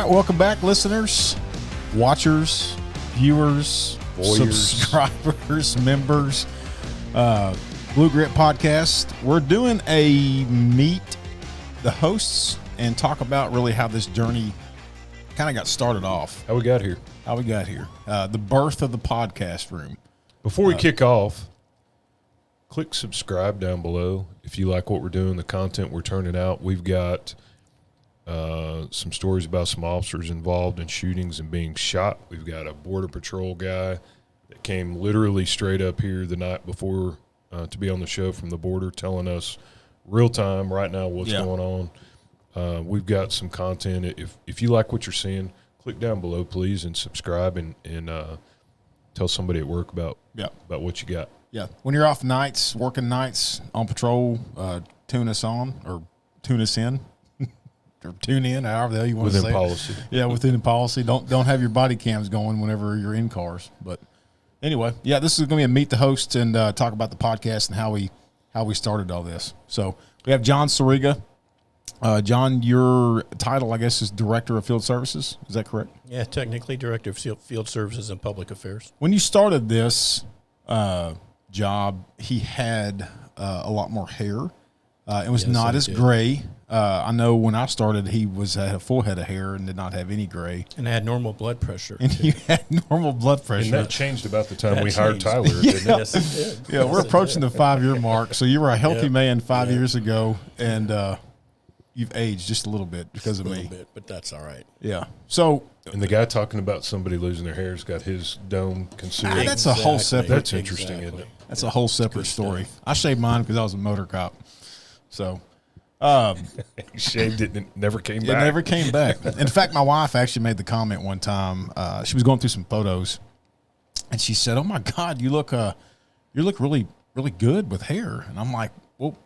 welcome back, listeners, watchers, viewers, Warriors. subscribers, members. Blue Grit Podcast. We're doing a meet the hosts and talk about really how this journey kind of got started off. How we got here. The birth of the podcast room. Before we kick off, click subscribe down below if you like what we're doing, the content we're turning out. We've got some stories about some officers involved in shootings and being shot. We've got a Border Patrol guy that came literally straight up here the night before to be on the show from the border, telling us real time right now what's going on. We've got some content. If you like what you're seeing, click down below, please, and subscribe and tell somebody at work about what you got. Yeah. When you're off nights, working nights, on patrol, tune us on or tune us in. Or tune in, however the hell you want to say within policy. Yeah, within policy. Don't have your body cams going whenever you're in cars. But anyway, this is going to be a meet the hosts and talk about the podcast and how we started all this. So we have John Sierega. John, your title, I guess, is Director of Field Services. Is that correct? Yeah, technically Director of Field Services and Public Affairs. When you started this job, he had a lot more hair. It was not as gray. I know when I started, he had a full head of hair and did not have any gray. And I had normal blood pressure. And you had normal blood pressure. And that changed about the time we hired Tyler, didn't it? Yes, it did. Yeah, we're approaching the 5-year mark. So you were a healthy man 5 years ago, and you've aged just a little bit because of me. A little bit, but that's all right. Yeah. So. And the guy talking about somebody losing their hair's got his dome concealed. That's a whole separate. That's interesting, isn't it? That's a whole separate story. I shaved mine because I was a motor cop. So. He shaved it and it never came back. It never came back. In fact, my wife actually made the comment one time. She was going through some photos, and she said, "Oh my God, you look really, really good with hair." And I'm like, "Well,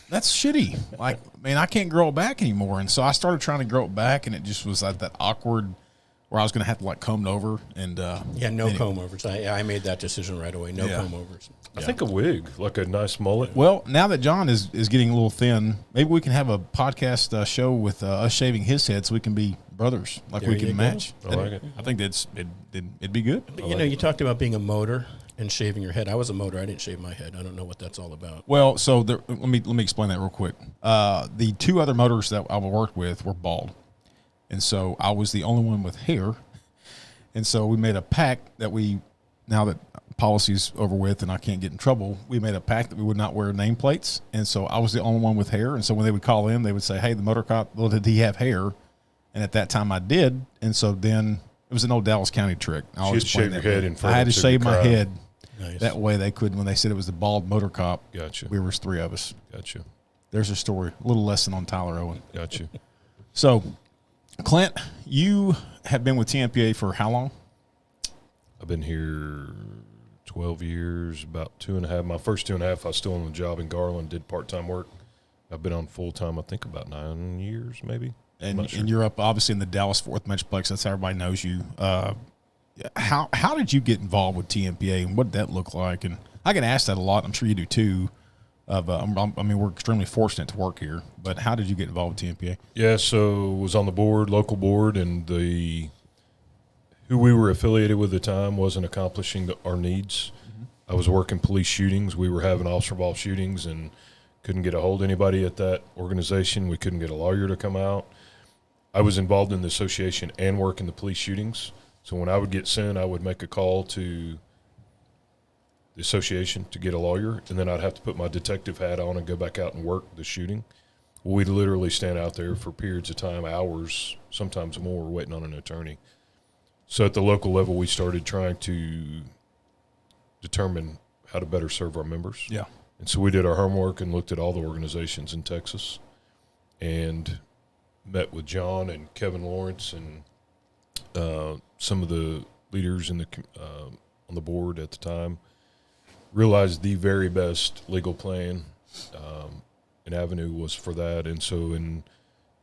that's shitty. Like, man, I can't grow it back anymore." And so I started trying to grow it back, and it just was like that awkward where I was going to have to like comb it over and comb overs. I made that decision right away. No comb overs. I think a wig, like a nice mullet. Well, now that John is getting a little thin, maybe we can have a podcast show with us shaving his head so we can be brothers, like there we can match. I like it. I think it'd be good. But, you talked about being a motor and shaving your head. I was a motor. I didn't shave my head. I don't know what that's all about. Well, so let me explain that real quick. The two other motors that I worked with were bald, and so I was the only one with hair. And so we made a pact that now that policy's over with and I can't get in trouble, we made a pact that we would not wear nameplates. And so I was the only one with hair. And so when they would call in, they would say, "Hey, the motor cop, well, did he have hair?" And at that time I did. And so then it was an old Dallas County trick. I always shave your head in front. I had to shave my head. Nice. That way they could, when they said it was the bald motor cop, Gotcha. We were three of us. Gotcha. There's a story, a little lesson on Tyler Owen. Gotcha. So, Clint, you have been with Tmpa for how long? I've been here 12 years, about 2.5. My first 2.5, I was still on the job in Garland, did part-time work. I've been on full-time, I think, about 9 years maybe. And you're up, obviously, in the Dallas-Fort Worth Metroplex. That's how everybody knows you. How did you get involved with Tmpa, and what did that look like? And I get asked that a lot. I'm sure you do, too. We're extremely fortunate to work here. But how did you get involved with Tmpa? Yeah, so was on the board, local board, and who we were affiliated with at the time wasn't accomplishing our needs. Mm-hmm. I was working police shootings. We were having officer-involved shootings and couldn't get a hold of anybody at that organization. We couldn't get a lawyer to come out. I was involved in the association and working the police shootings. So when I would get sent, I would make a call to the association to get a lawyer, and then I'd have to put my detective hat on and go back out and work the shooting. We'd literally stand out there for periods of time, hours, sometimes more, waiting on an attorney. So at the local level, we started trying to determine how to better serve our members. Yeah. And so we did our homework and looked at all the organizations in Texas and met with John and Kevin Lawrence and some of the leaders on the board at the time. Realized the very best legal plan and avenue was for that. And so in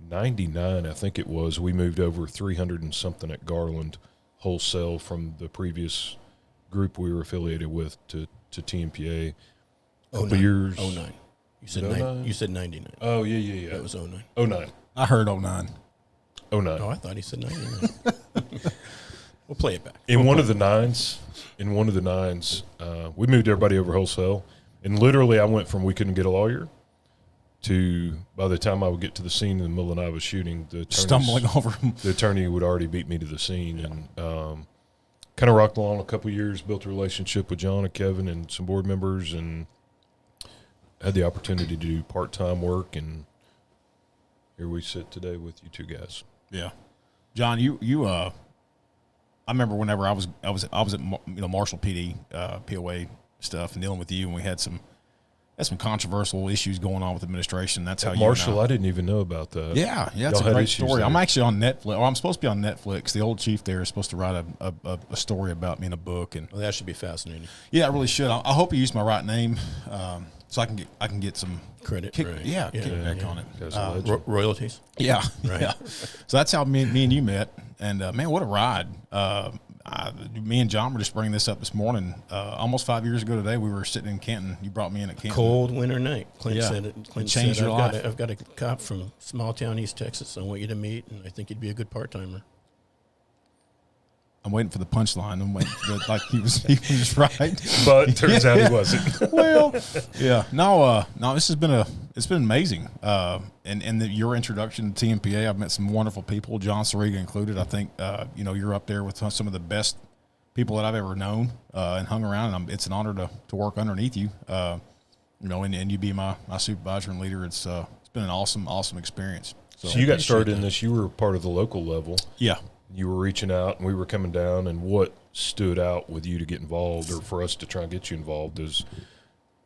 99, I think it was, we moved over 300 and something at Garland wholesale from the previous group we were affiliated with to Tmpa. Years. 09. You said 99. Oh, yeah. That was 09. 09. I heard 09. Oh, no. Oh, I thought he said 99. We'll play it back. In one of the nines, we moved everybody over wholesale. And literally I went from we couldn't get a lawyer to by the time I would get to the scene in the middle of the night of a shooting, Stumbling over him. the attorney would already beat me to the scene. And kind of rocked along a couple of years, built a relationship with John and Kevin and some board members, and had the opportunity to do part-time work. And here we sit today with you two guys. Yeah. John, I remember whenever I was at Marshall PD POA stuff and dealing with you, and we had some controversial issues going on with administration. That's how Marshall, I didn't even know about that. Yeah, it's a great story. I'm actually on Netflix. I'm supposed to be on Netflix. The old chief there is supposed to write a story about me in a book, and Well, that should be fascinating. yeah, I really should. I hope you use my right name, so I can get some Credit, kick, right. kickback on it. Guy's a legend. Royalties. Yeah, Right. yeah. So that's how me and you met, and man, what a ride! Me and John were just bringing this up this morning. Almost 5 years ago today, we were sitting in Canton. You brought me in at Canton. Cold winter night. Clint Yeah. said it. Clint It changed said, your life. I've got a cop from small town East Texas I want you to meet, and I think he'd be a good part-timer. I'm waiting for the punchline. I'm waiting for like he was right. But turns out he wasn't. Well, yeah. No, this has been it's been amazing. And your introduction to Tmpa, I've met some wonderful people, John Sierega included. I think you're up there with some of the best people that I've ever known and hung around. And it's an honor to work underneath you. And you be my supervisor and leader. It's been an awesome experience. So you got started in this. You were part of the local level. Yeah. You were reaching out, and we were coming down. And what stood out with you to get involved, or for us to try and get you involved, is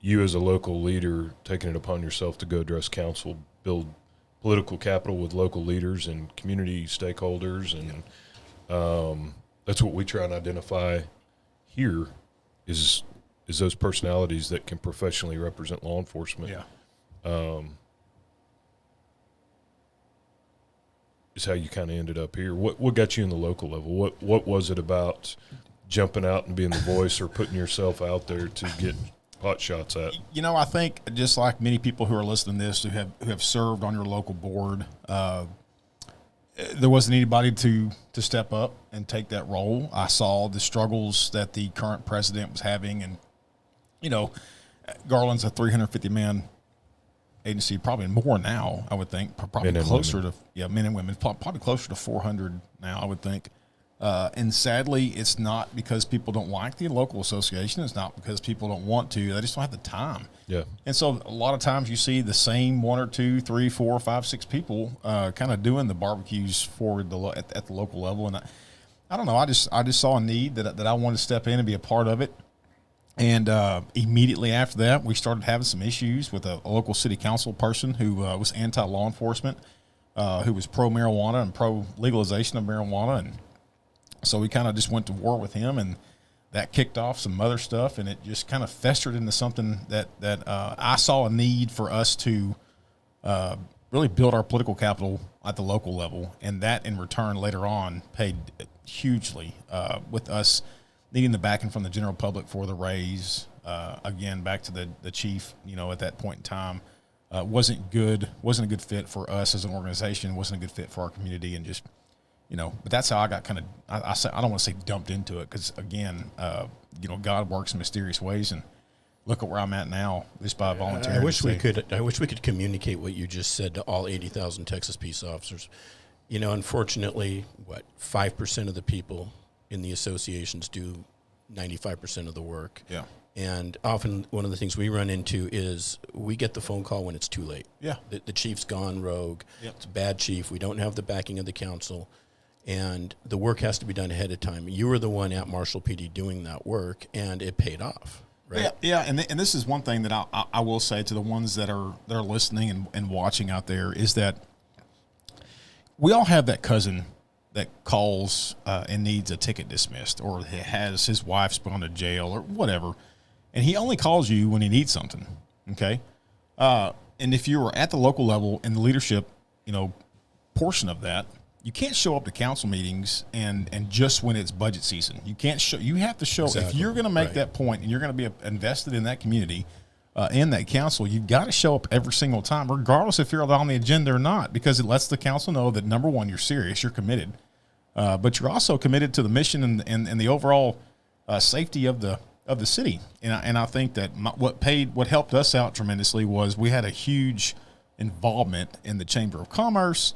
you as a local leader taking it upon yourself to go address council, build political capital with local leaders and community stakeholders, and that's what we try and identify here is those personalities that can professionally represent law enforcement. Yeah. Is how you kind of ended up here. What got you in the local level? What was it about jumping out and being the voice or putting yourself out there to get pot shots at? I think just like many people who are listening to this who have served on your local board, there wasn't anybody to step up and take that role. I saw the struggles that the current president was having, and Garland's a 350-man agency, probably more now, I would think. Probably closer to men and women, probably closer to 400 now, I would think. And sadly, it's not because people don't like the local association. It's not because people don't want to. They just don't have the time. Yeah. And so a lot of times you see the same 1 or 2, 3, 4, 5, 6 people kind of doing the barbecues at the local level. And I don't know. I just saw a need that I wanted to step in and be a part of it. And immediately after that, we started having some issues with a local city council person who was anti-law enforcement, who was pro-marijuana and pro-legalization of marijuana. And so we kind of just went to war with him, and that kicked off some other stuff, and it just kind of festered into something that I saw a need for us to really build our political capital at the local level. And that, in return, later on, paid hugely with us needing the backing from the general public for the raise. Again, back to the chief, at that point in time, wasn't a good fit for us as an organization, wasn't a good fit for our community, and just, but that's how I got kind of, I don't want to say dumped into it, because again, God works in mysterious ways, and look at where I'm at now just by volunteering. I wish we could communicate what you just said to all 80,000 Texas peace officers. Unfortunately, 5% of the people in the associations do 95% of the work. Yeah. And often one of the things we run into is we get the phone call when it's too late. Yeah. The chief's gone rogue. Yep. It's a bad chief. We don't have the backing of the council. And the work has to be done ahead of time. You were the one at Marshall PD doing that work, and it paid off. Right? Yeah. And this is one thing that I will say to the ones that are listening and watching out there, is that we all have that cousin that calls and needs a ticket dismissed, or has his wife's gone to jail or whatever, and he only calls you when he needs something, okay? And if you were at the local level in the leadership, portion of that, you can't show up to council meetings and just when it's budget season. You can't show. You have to show. Exactly. If you're going to make Right. that point and you're going to be invested in that community, in that council, you've got to show up every single time, regardless if you're on the agenda or not, because it lets the council know that, number one, you're serious, you're committed, but you're also committed to the mission and the overall safety of the city. And I think that what helped us out tremendously was we had a huge involvement in the Chamber of Commerce.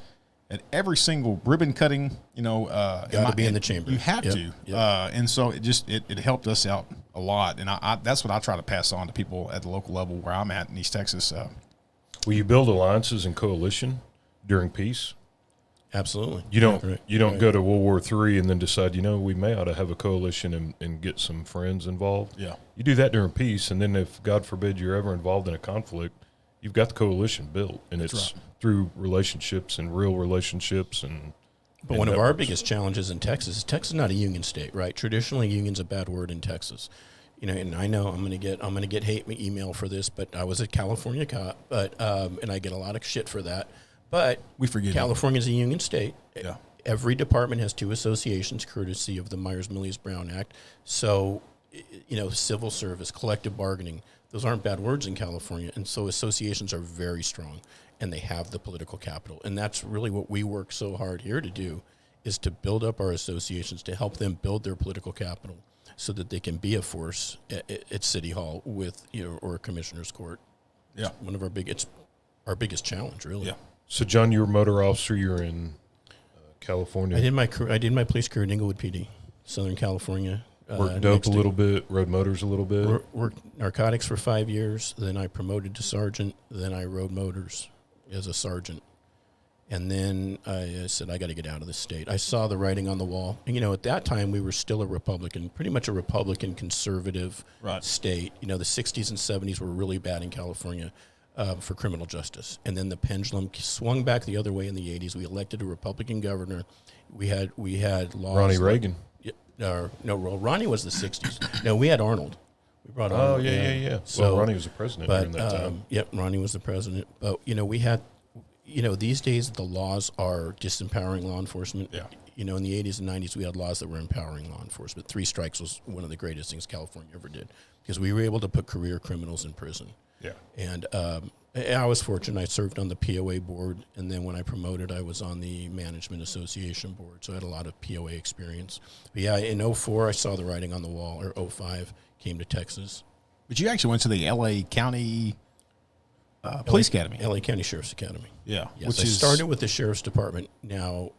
At every single ribbon cutting, got to be in the chamber. You have to, and so it helped us out a lot, and I that's what I try to pass on to people at the local level where I'm at in East Texas. Will you build alliances and coalition during peace? Absolutely. You don't go to World War III and then decide, we may ought to have a coalition and get some friends involved. Yeah, you do that during peace, and then if God forbid you're ever involved in a conflict, you've got the coalition built, and it's through relationships and real relationships. But one of our biggest challenges in Texas is Texas is not a union state, right? Traditionally, union's a bad word in Texas. And I know I'm going to get hate email for this, but I was a California cop, and I get a lot of shit for that. But we forget California is a union state. Yeah. Every department has 2 associations, courtesy of the Myers-Millis-Brown Act. So, civil service, collective bargaining, those aren't bad words in California. And so associations are very strong, and they have the political capital. And that's really what we work so hard here to do, is to build up our associations, to help them build their political capital so that they can be a force at City Hall with, or a commissioner's court. Yeah. It's our biggest challenge, really. Yeah. So, John, you're a motor officer. You're in California. I did my police career in Inglewood PD, Southern California. Worked dope a little bit, rode motors a little bit. Worked narcotics for 5 years. Then I promoted to sergeant. Then I rode motors as a sergeant. And then I said, I got to get out of the state. I saw the writing on the wall. And, at that time, we were still a Republican, pretty much a Republican conservative state. The 60s and 70s were really bad in California for criminal justice. And then the pendulum swung back the other way in the 80s. We elected a Republican governor. We had laws. Ronnie Reagan. No, Ronnie was the 60s. No, we had Arnold. We brought Arnold. Oh, yeah. So, Ronnie was the president during that time. Yep, Ronnie was the president. But, we had, these days the laws are disempowering law enforcement. Yeah. In the 80s and 90s, we had laws that were empowering law enforcement. 3 strikes was one of the greatest things California ever did, because we were able to put career criminals in prison. Yeah. And I was fortunate. I served on the POA board, and then when I promoted, I was on the Management Association board, so I had a lot of POA experience. But yeah, in 04, I saw the writing on the wall, or 05, came to Texas. But you actually went to the L.A. County Police Academy. L.A. County Sheriff's Academy. Yeah. Yes, I started with the Sheriff's Department. Now,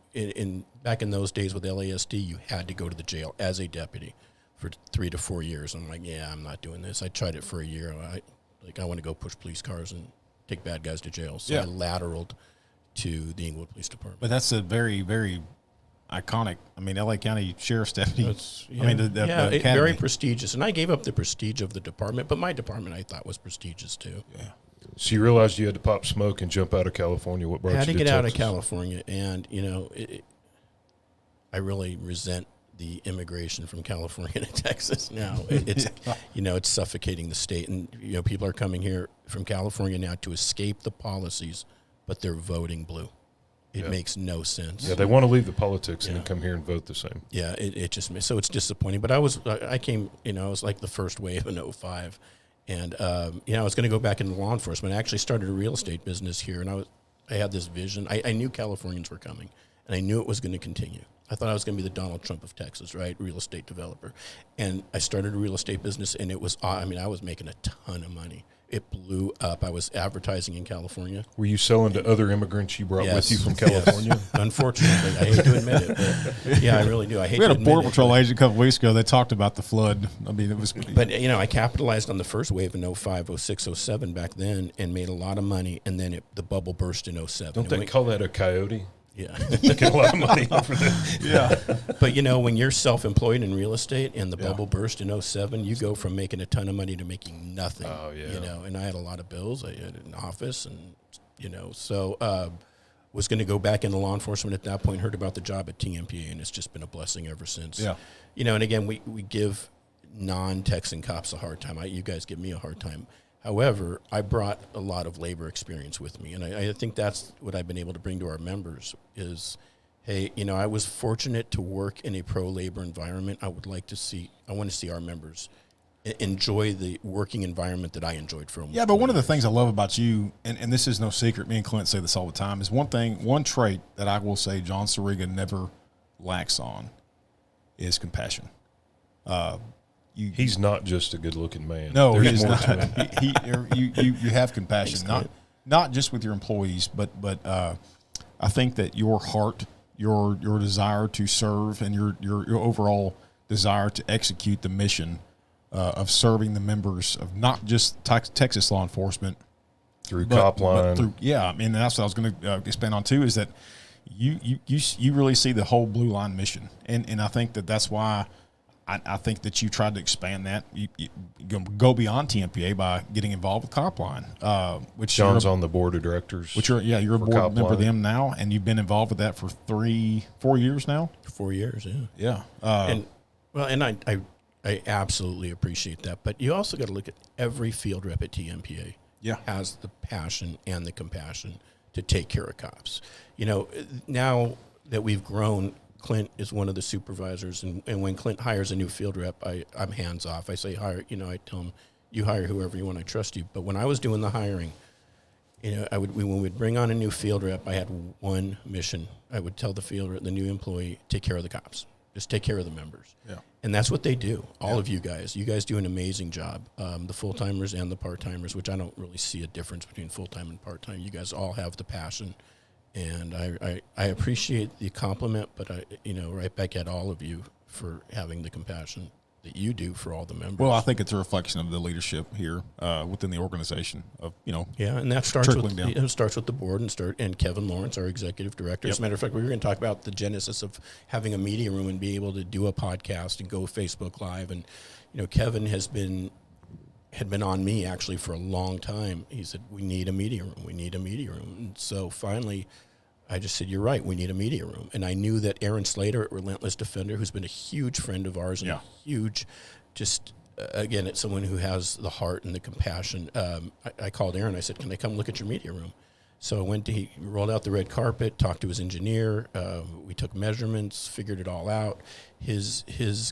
back in those days with LASD, you had to go to the jail as a deputy for 3 to 4 years. I'm like, I'm not doing this. I tried it for a year. I want to go push police cars and take bad guys to jail. So I lateraled to the Inglewood Police Department. But that's a very, very iconic. L.A. County Sheriff's Deputy. The very prestigious. And I gave up the prestige of the department, but my department I thought was prestigious too. Yeah. So you realized you had to pop smoke and jump out of California. What brought you to Texas? I had to get out of California, and I really resent the immigration from California to Texas now. It's suffocating the state, and people are coming here from California now to escape the policies, but they're voting blue. It makes no sense. Yeah, they want to leave the politics and then come here and vote the same. Yeah, it just so it's disappointing. But I came, I was like the first wave in 05. And, I was going to go back into law enforcement. I actually started a real estate business here, and I had this vision. I knew Californians were coming, and I knew it was going to continue. I thought I was going to be the Donald Trump of Texas, right? Real estate developer. And I started a real estate business, and it was, I was making a ton of money. It blew up. I was advertising in California. Were you selling to other immigrants you brought with you from California? Yes. Unfortunately, I hate to admit it. But I really do. We had a Border Patrol agent a couple weeks ago that talked about the flood. It was. But, I capitalized on the first wave in 05, 06, 07 back then and made a lot of money, and then the bubble burst in 07. Don't they call that a coyote? Yeah. Get a lot of money off of that. Yeah. But, when you're self-employed in real estate and the bubble burst in 07, you go from making a ton of money to making nothing. Oh, yeah. And I had a lot of bills. I had an office and, so was going to go back into law enforcement at that point, heard about the job at Tmpa, and it's just been a blessing ever since. Yeah. And again, we give non-Texan cops a hard time. You guys give me a hard time. However, I brought a lot of labor experience with me, and I think that's what I've been able to bring to our members is, hey, I was fortunate to work in a pro-labor environment. I want to see our members enjoy the working environment that I enjoyed for almost Yeah, but one 20 of the years. things I love about you, and this is no secret, me and Clint say this all the time, is one trait that I will say John Sierega never lacks on is compassion. He's not just a good-looking man. No, There's he's more not. to him. You have compassion, Thanks, not just with your employees, but I think that your heart, your desire to serve, and your overall desire to execute the mission of serving the members of not just Texas law enforcement Through Copline. I mean, that's what I was going to expand on too. Is that you really see the whole Blue Line mission, and I think that's why. I think that you tried to expand that. You go beyond Tmpa by getting involved with Copline, which John's on the board of directors. you're a board Copline. member of them now, and you've been involved with that for 4 years now. 4 years, yeah. Yeah, And I absolutely appreciate that. But you also got to look at every field rep at TMPA. Yeah. Has the passion and the compassion to take care of cops. You know, now that we've grown, Clint is one of the supervisors, and when Clint hires a new field rep, I'm hands off. I say hire, I tell him, you hire whoever you want, I trust you. But when I was doing the hiring, when we'd bring on a new field rep, I had one mission. I would tell the field rep, the new employee, take care of the cops. Just take care of the members. Yeah. And that's what they do. All of you guys. You guys do an amazing job. The full-timers and the part-timers, which I don't really see a difference between full-time and part-time. You guys all have the passion. And I appreciate the compliment, but right back at all of you for having the compassion that you do for all the members. well, I think it's a reflection of the leadership here within the organization. Yeah, and that starts trickling down. it starts with the board and Kevin Lawrence, our executive director. As a matter of fact, we were going to talk about the genesis of having a media room and be able to do a podcast and go Facebook Live. And Kevin had been on me actually for a long time. He said, "We need a media room. We need a media room." And so finally, I just said, "You're right. We need a media room." And I knew that Aaron Slater at Relentless Defender, who's been a huge friend of ours and a huge, again, it's someone who has the heart and the compassion. I called Aaron. I said, "Can I come look at your media room?" So I went he rolled out the red carpet, talked to his engineer. We took measurements, figured it all out. His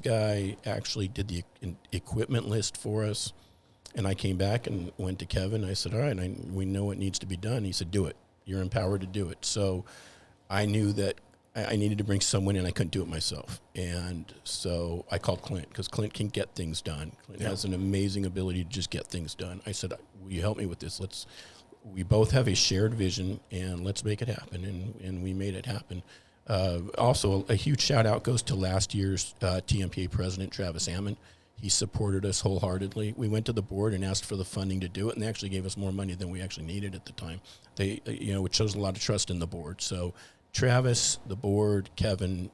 guy actually did the equipment list for us. And I came back and went to Kevin. I said, "All right, we know what needs to be done." He said, "Do it. You're empowered to do it." So I knew that I needed to bring someone in. I couldn't do it myself. And so I called Clint because Clint can get things done. Clint has an amazing ability to just get things done. I said, "Will you help me with this? We both have a shared vision, and let's make it happen." And we made it happen. Also, a huge shout out goes to last year's TMPA president, Travis Ammon. He supported us wholeheartedly. We went to the board and asked for the funding to do it, and they actually gave us more money than we actually needed at the time. Which shows a lot of trust in the board. So Travis, the board, Kevin,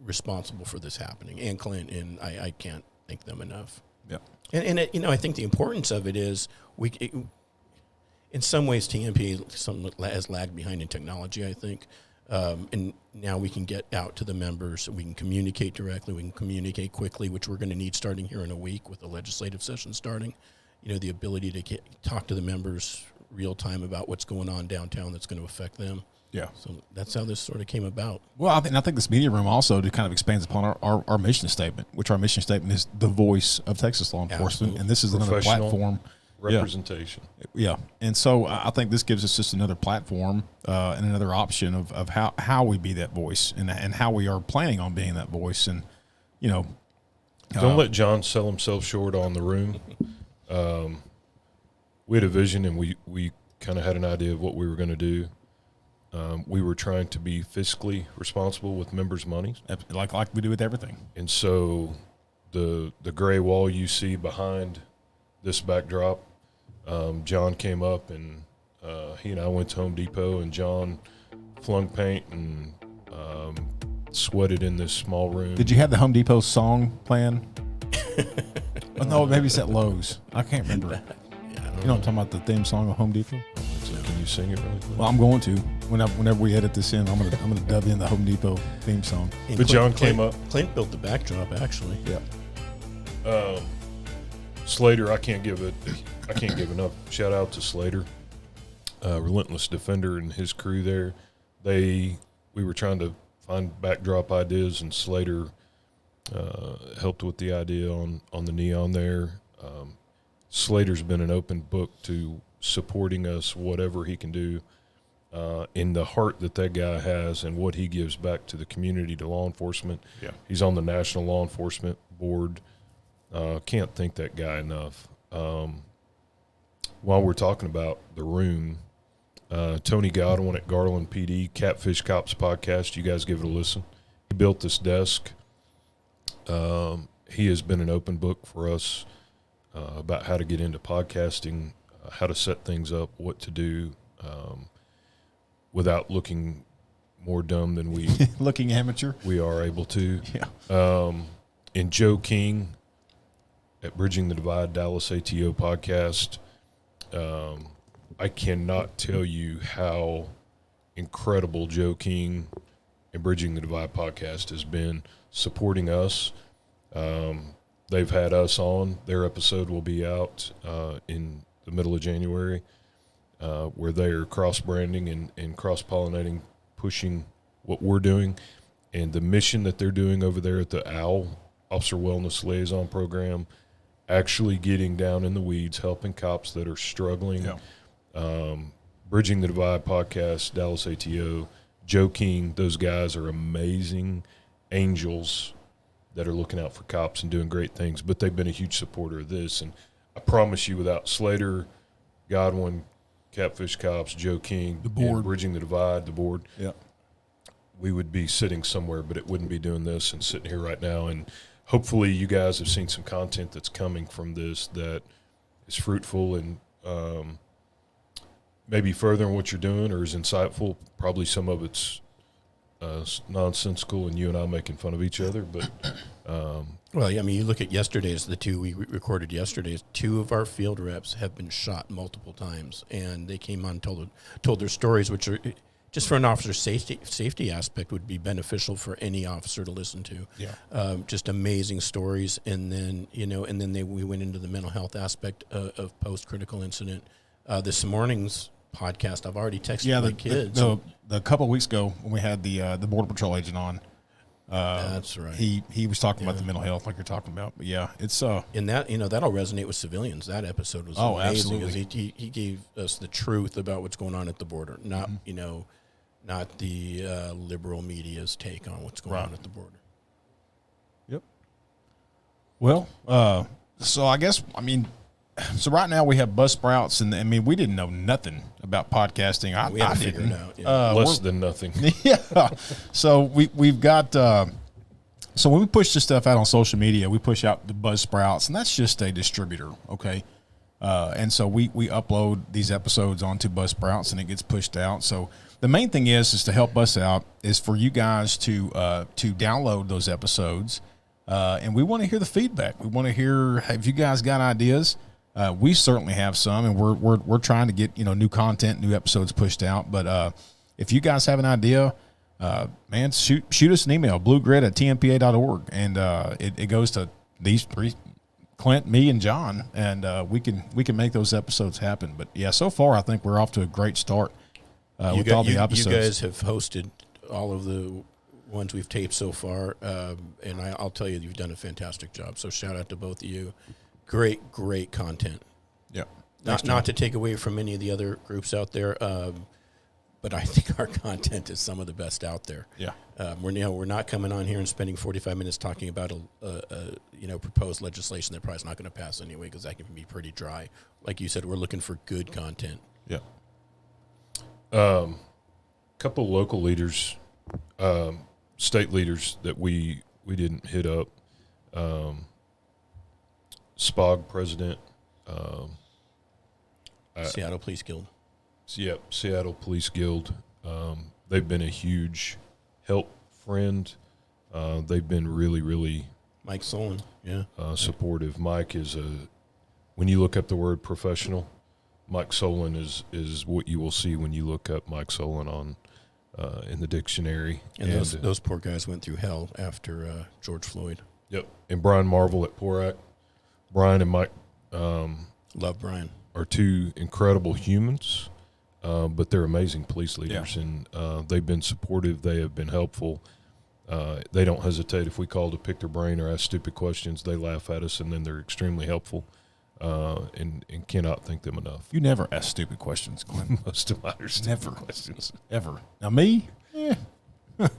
responsible for this happening, and Clint, and I can't thank them enough. Yeah. And I think the importance of it is in some ways TMP has lagged behind in technology, I think. And now we can get out to the members. We can communicate directly. We can communicate quickly, which we're going to need starting here in a week with the legislative session starting. The ability to talk to the members real time about what's going on downtown that's going to affect them. Yeah. So that's how this sort of came about. Well, I think this media room also kind of expands upon our mission statement, which our mission statement is the voice of Texas law enforcement. Absolutely. And this is another Professional platform. representation. Yeah. And so I think this gives us just another platform and another option of how we be that voice and how we are planning on being that voice. And, Don't let John sell himself short on the room. We had a vision, and we kind of had an idea of what we were going to do. We were trying to be fiscally responsible with members' money, like we do with everything. and so the gray wall you see behind this backdrop, John came up, and he and I went to Home Depot, and John flung paint and sweated in this small room. Did you have the Home Depot song playing? Oh, no, maybe it's at Lowe's. I can't remember. You know what I'm talking about, the theme song of Home Depot? So can you sing it really quick? Well, I'm going to. Whenever we edit this in, I'm gonna dub in the Home Depot theme song. And But John came up. Clint built the backdrop, actually. Yeah. Slater, I can't give enough shout out to Slater, Relentless Defender, and his crew there. We were trying to find backdrop ideas, and Slater helped with the idea on the neon there. Slater's been an open book to supporting us, whatever he can do, in the heart that guy has and what he gives back to the community, to law enforcement. Yeah. He's on the National Law Enforcement Board. Can't thank that guy enough. While we're talking about the room, Tony Godwin at Garland PD, Catfish Cops podcast, you guys give it a listen. He built this desk. He has been an open book for us about how to get into podcasting, how to set things up, what to do without looking more dumb than we looking amateur. We are able to. Yeah. And Joe King at Bridging the Divide, Dallas ATO podcast. I cannot tell you how incredible Joe King and Bridging the Divide podcast has been supporting us. They've had us on. Their episode will be out in the middle of January, where they are cross-branding and cross-pollinating, pushing what we're doing. And the mission that they're doing over there at the OWL, Officer Wellness Liaison Program, actually getting down in the weeds, helping cops that are struggling. Yeah. Bridging the Divide podcast, Dallas ATO, Joe King, those guys are amazing angels that are looking out for cops and doing great things, but they've been a huge supporter of this. And I promise you, without Slater, Godwin, Catfish Cops, Joe King, the board, and Bridging the Divide, the board, yeah, we would be sitting somewhere, but it wouldn't be doing this and sitting here right now. And hopefully you guys have seen some content that's coming from this that is fruitful and maybe furthering what you're doing or is insightful. Probably some of it's nonsensical and you and I making fun of each other, but well, yeah, I mean, you look at yesterday's, the two we recorded yesterday's, two of our field reps have been shot multiple times, and they came on and told their stories, which are just for an officer's safety aspect would be beneficial for any officer to listen to. Yeah. Just amazing stories. And then, we went into the mental health aspect of post-critical incident. This morning's podcast, I've already texted my kids. The couple of weeks ago when we had the Border Patrol agent on, that's right. He was talking about the mental health like you're talking about. But yeah, it's and that that'll resonate with civilians. That episode was amazing because he gave us the truth about what's going on at the border, not not the liberal media's take on what's going on at the border. Yep. Well, so I guess so right now we have Buzzsprouts, and we didn't know nothing about podcasting. We had to figure it out. Yeah. Less than nothing. Yeah. So we've got. So when we push this stuff out on social media, we push out the Buzzsprouts, and that's just a distributor, okay? And so we upload these episodes onto Buzzsprouts, and it gets pushed out. So the main thing is to help us out is for you guys to download those episodes, and we want to hear the feedback. We want to hear if you guys got ideas. We certainly have some, and we're trying to get new content, new episodes pushed out. But if you guys have an idea, man, shoot us an email, bluegrid@tmpa.org, and it goes to these three, Clint, me, and John, and we can make those episodes happen. But yeah, so far I think we're off to a great start with all the episodes. You guys have hosted all of the ones we've taped so far, and I'll tell you, you've done a fantastic job. So shout out to both of you. Great content. Yeah. Not to take away from any of the other groups out there, but I think our content is some of the best out there. Yeah. We're not coming on here and spending 45 minutes talking about a proposed legislation that probably is not going to pass anyway, because that can be pretty dry. Like you said, we're looking for good content. Yeah. Couple local leaders, state leaders that we didn't hit up. SPOG president. Seattle Police Guild. Yep, Seattle Police Guild. They've been a huge help, friend. They've been really, really Mike Solon, yeah, supportive. Mike is when you look up the word professional, Mike Solon is what you will see when you look up Mike Solon on in the dictionary. And those poor guys went through hell after George Floyd. Yep, and Brian Marvel at Porak. Brian and Mike love Brian. Are two incredible humans, but they're amazing police leaders, and they've been supportive. They have been helpful. They don't hesitate if we call to pick their brain or ask stupid questions. They laugh at us, and then they're extremely helpful, and cannot thank them enough. You never ask stupid questions, Clint. Most of mine are stupid Never. questions. Ever. Now me, but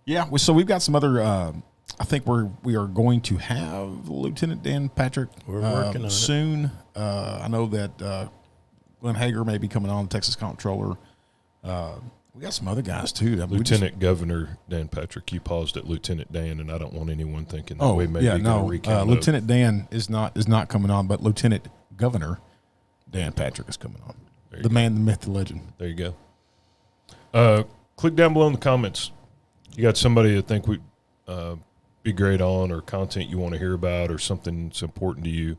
yeah. So we've got some other. I think we are going to have Lieutenant Dan Patrick. We're working on it soon. I know that Glenn Hager may be coming on, the Texas Comptroller. We got some other guys too. Lieutenant Governor Dan Patrick. You paused at Lieutenant Dan, and I don't want anyone thinking that we may be going to recount. Lieutenant Dan is not coming on, but Lieutenant Governor Dan Patrick is coming on. The man, the myth, the legend. There you go. Click down below in the comments. You got somebody that think we be great on, or content you want to hear about, or something that's important to you.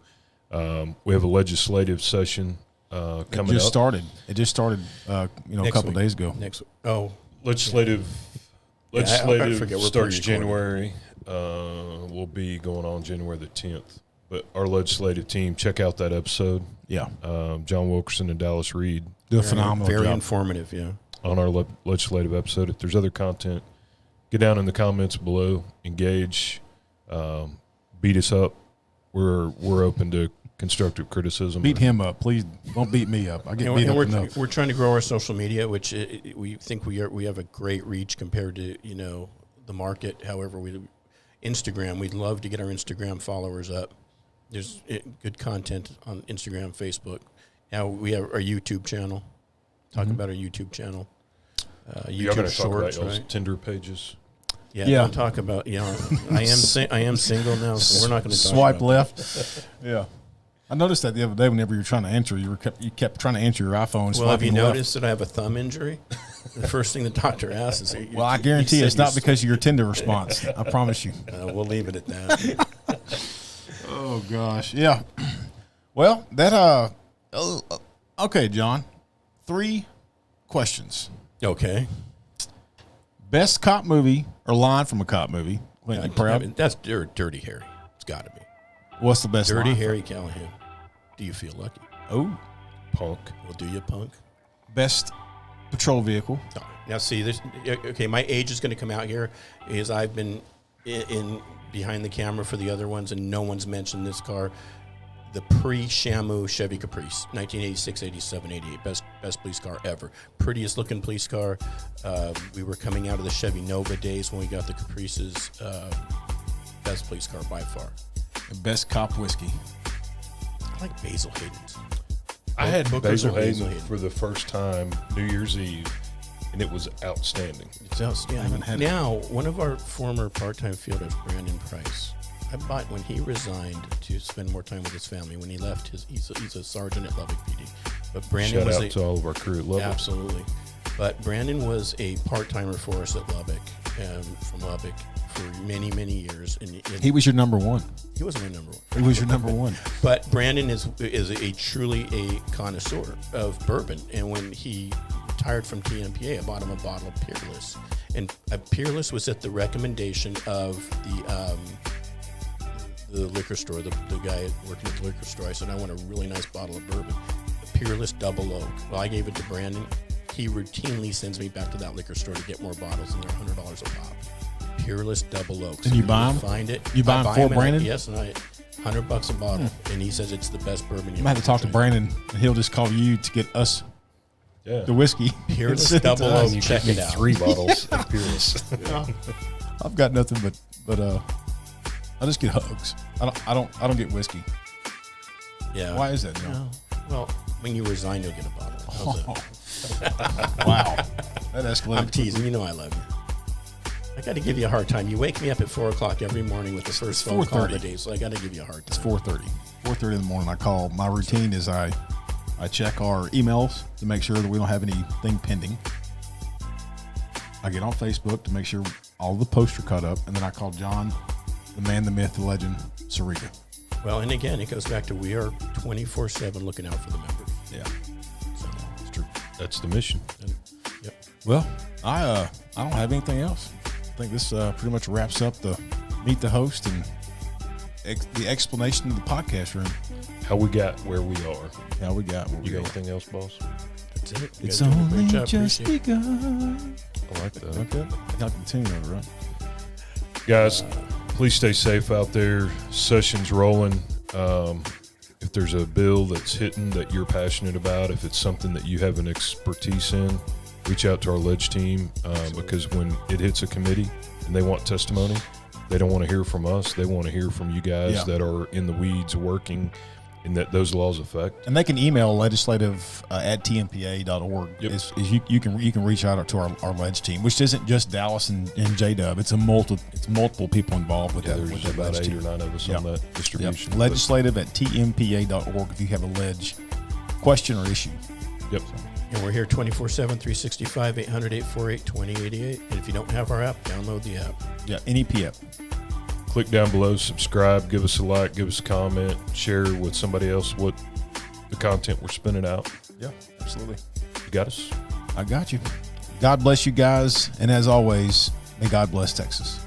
We have a legislative session coming up. It just started. A couple days ago. Legislative I forget, we're starts pre-recording. January. We'll be going on January the 10th. But our legislative team, check out that episode. Yeah, John Wilkerson and Dallas Reed do a phenomenal very job. informative. Yeah. On our legislative episode. If there's other content, get down in the comments below, engage, beat us up. We're open to constructive criticism. Beat him up, please. Don't beat me up. I get beat up enough. We're trying to grow our social media, which we think we have a great reach compared to the market. However, Instagram, we'd love to get our Instagram followers up. There's good content on Instagram, Facebook. Now we have our YouTube channel. Talking about our YouTube channel. You're going YouTube to talk Shorts, about those right? Tinder pages. Yeah. Yeah. Don't talk about I am single now, so we're not going to Swipe about left. Yeah. I noticed that the other day whenever you were trying to answer, you kept trying to answer your iPhone. Well, have you swiping left. noticed that I have a thumb injury? The first thing the doctor asks is, Well, I guarantee it's not because of your Tinder response. I promise you. We'll leave it at that. Oh gosh, yeah. Well, that okay, John. 3 questions. Okay. Best cop movie or line from a cop movie? Clint, you proud? That's Dirty Harry. It's got to be. What's the best Dirty line? Harry Callahan. Do you feel lucky? Oh, Punk. Well, do you, punk? best patrol vehicle. No. Now, see, this. Okay, my age is going to come out here. Is I've been in behind the camera for the other ones, and no one's mentioned this car. The pre-Shamu Chevy Caprice, 1986, 87, 88. Best police car ever. Prettiest looking police car. We were coming out of the Chevy Nova days when we got the Caprices. Best police car by far. And best cop whiskey. I like Basil Hayden's. I had Booker's or Basil Hayden Hayden? for the first time New Year's Eve, and it was outstanding. It's outstanding. haven't had it. Now, one of our former part-time fielders, Brandon Price, I bought when he resigned to spend more time with his family. When he left, he's a sergeant at Lubbock PD. But Brandon Shout was out to all of our crew at Lubbock. absolutely. But Brandon was a part-timer for us at Lubbock, from Lubbock for many, many years. And He was your number one. he wasn't my number one. He was your number one. But Brandon is a truly a connoisseur of bourbon. And when he retired from Tmpa, I bought him a bottle of Peerless. And Peerless was at the recommendation of the liquor store, the guy working at the liquor store. I said, I want a really nice bottle of bourbon. The Peerless Double Oak. Well, I gave it to Brandon. He routinely sends me back to that liquor store to get more bottles, and they're $100 a pop. Peerless Double Oak. And you buy 'em? Find it. You buy 'em I for and Brandon? yes, and $100 a bottle. And he says it's the best bourbon You might have to talk to Brandon, and he'll just call you to get us Yeah. the whiskey. Peerless Send it to Double us. Oak. You Check give it me out. 3 bottles of Peerless. I've got nothing but I just get hugs. I don't get whiskey. Yeah. Why is that, John? No. Well, when you resign, you'll get a bottle. How's that? Wow, that escalated. I'm teasing. You know I love you. I got to give you a hard time. You wake me up at 4 o'clock every morning with the first phone call of the 4:30. day, so I got to give you a hard It's time. 4:30. 4:30 in the morning. I call. My routine is I check our emails to make sure that we don't have anything pending. I get on Facebook to make sure all the posts are caught up, and then I call John, the man, the myth, the legend, Sierega. Well, and again, it goes back to we are 24/7 looking out for the members. Yeah, So, it's true. That's the mission. yep. Well, I don't have anything else. I think this pretty much wraps up the meet the host and the explanation of the podcast room. How we got where we are. How we got where You we got are. anything else, boss? That's it. You It's guys doing a great only job. just Appreciate it. begun. I like that. Okay. I got the tune over, right? Guys, please stay safe out there. Session's rolling. If there's a bill that's hitting that you're passionate about, if it's something that you have an expertise in, reach out to our ledge team, because when it hits a committee and they want testimony, they don't want to hear from us. They want to hear from you guys that are in the weeds working and that those laws affect. And they can email legislative at tmpa.org. Yep. You can reach out to our ledge team, which isn't just Dallas and J-Dub. It's multiple people involved with that. There's with that about ledge 8 team. or 9 of us on that distribution. Yep. Legislative at tmpa.org if you have a ledge question or issue. Yep. And we're here 24/7, 365, 800-848-2088. And if you don't have our app, download the app. Yeah, NEP app. Click down below, subscribe, give us a like, give us a comment, share with somebody else what the content we're spinning out. Yeah, absolutely. You got us? I got you. God bless you guys. And as always, may God bless Texas.